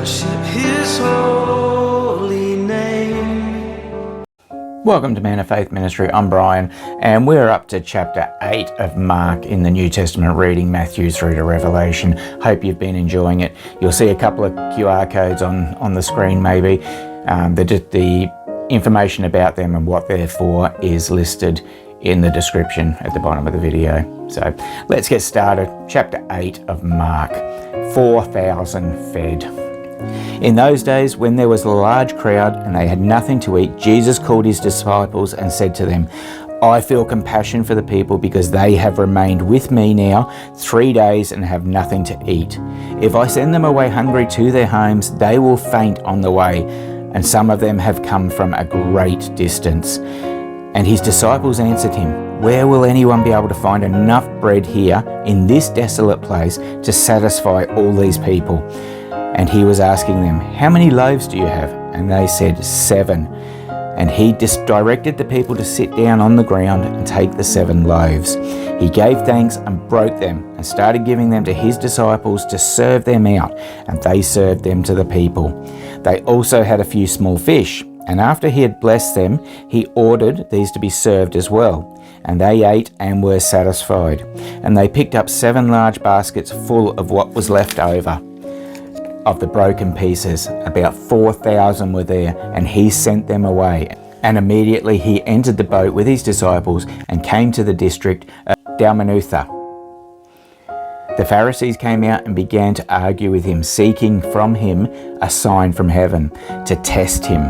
worship His holy name. Welcome to Man of Faith Ministry. I'm Brian, and we're up to chapter 8 of Mark in the New Testament, reading Matthew through to Revelation. Hope you've been enjoying it. You'll see a couple of QR codes on the screen maybe. The information about them and what they're for is listed in the description at the bottom of the video. So let's get started. Chapter 8 of Mark. 4,000 fed. In those days, when there was a large crowd and they had nothing to eat, Jesus called his disciples and said to them, I feel compassion for the people because they have remained with me now 3 days and have nothing to eat. If I send them away hungry to their homes, they will faint on the way, and some of them have come from a great distance. And his disciples answered him, where will anyone be able to find enough bread here in this desolate place to satisfy all these people? And he was asking them, how many loaves do you have? And they said, 7. And he directed the people to sit down on the ground and take the 7 loaves. He gave thanks and broke them and started giving them to his disciples to serve them out, and they served them to the people. They also had a few small fish, and after he had blessed them, he ordered these to be served as well. And they ate and were satisfied. And they picked up 7 large baskets full of what was left over of the broken pieces. About 4,000 were there, and he sent them away. And immediately he entered the boat with his disciples and came to the district of Dalmanutha. The Pharisees came out and began to argue with him, seeking from him a sign from heaven to test him.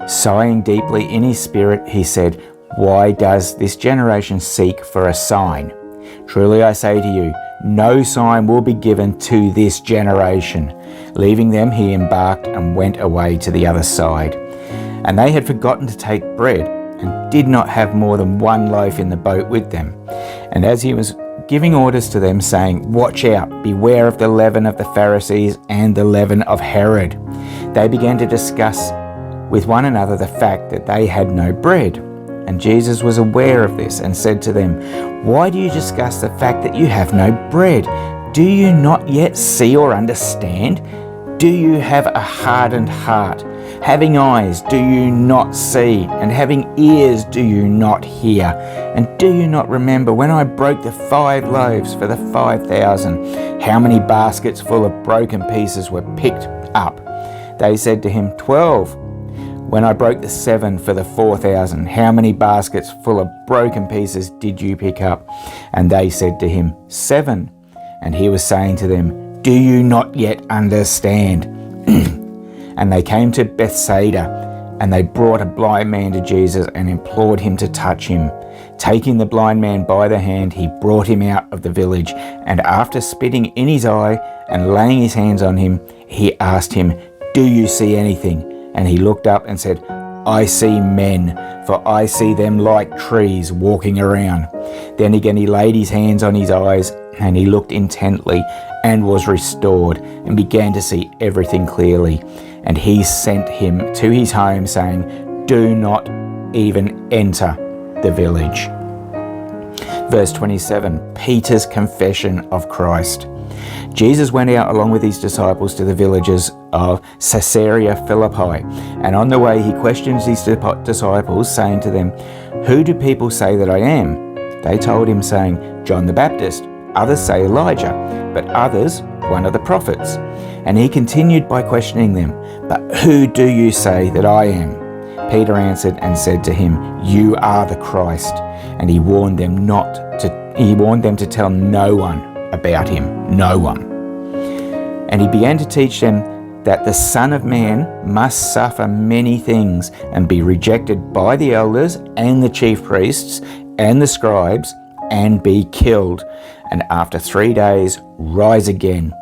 Sighing deeply in his spirit, he said, why does this generation seek for a sign? Truly I say to you, no sign will be given to this generation. Leaving them, he embarked and went away to the other side. And they had forgotten to take bread, and did not have more than 1 loaf in the boat with them. And as he was giving orders to them, saying, watch out, beware of the leaven of the Pharisees and the leaven of Herod, they began to discuss with one another the fact that they had no bread. And Jesus was aware of this and said to them, why do you discuss the fact that you have no bread? Do you not yet see or understand? Do you have a hardened heart? Having eyes, do you not see? And having ears, do you not hear? And do you not remember when I broke the 5 loaves for the 5,000? How many baskets full of broken pieces were picked up? They said to him, 12. When I broke the 7 for the 4,000, how many baskets full of broken pieces did you pick up? And they said to him, 7. And he was saying to them, do you not yet understand? And they came to Bethsaida, and they brought a blind man to Jesus and implored him to touch him. Taking the blind man by the hand, he brought him out of the village, and after spitting in his eye and laying his hands on him, he asked him, do you see anything? And he looked up and said, I see men, for I see them like trees walking around. Then again he laid his hands on his eyes, and he looked intently and was restored, and began to see everything clearly. And he sent him to his home, saying, do not even enter the village. Verse 27, Peter's confession of Christ. Jesus went out along with his disciples to the villages of Caesarea Philippi, and on the way he questions his disciples, saying to them, who do people say that I am? They told him, saying, John the Baptist. Others say Elijah, but others, one of the prophets. And he continued by questioning them, but who do you say that I am? Peter answered and said to him, you are the Christ. And he warned them to tell no one about him, no one. And he began to teach them that the Son of Man must suffer many things and be rejected by the elders and the chief priests and the scribes and be killed, and after 3 days rise again.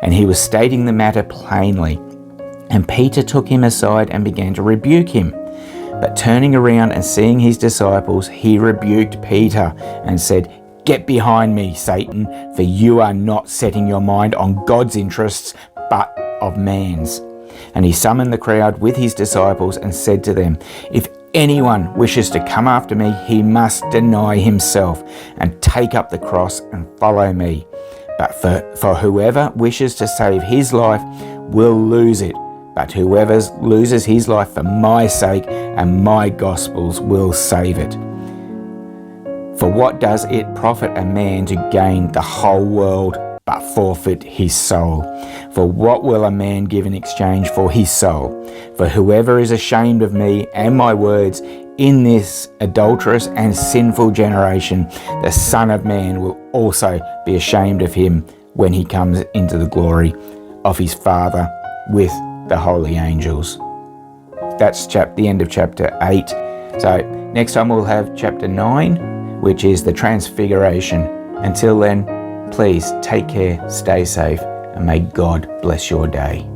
And he was stating the matter plainly. And Peter took him aside and began to rebuke him. But turning around and seeing his disciples, he rebuked Peter and said, get behind me, Satan, for you are not setting your mind on God's interests, but of man's. And he summoned the crowd with his disciples and said to them, if anyone wishes to come after me, he must deny himself and take up the cross and follow me. But for whoever wishes to save his life will lose it, but whoever loses his life for my sake and my gospel's will save it. For what does it profit a man to gain the whole world but forfeit his soul? For what will a man give in exchange for his soul? For whoever is ashamed of me and my words in this adulterous and sinful generation, the Son of Man will also be ashamed of him when he comes into the glory of his Father with the holy angels. That's the end of chapter 8. So next time we'll have chapter 9, which is the Transfiguration. Until then, please take care, stay safe, and may God bless your day.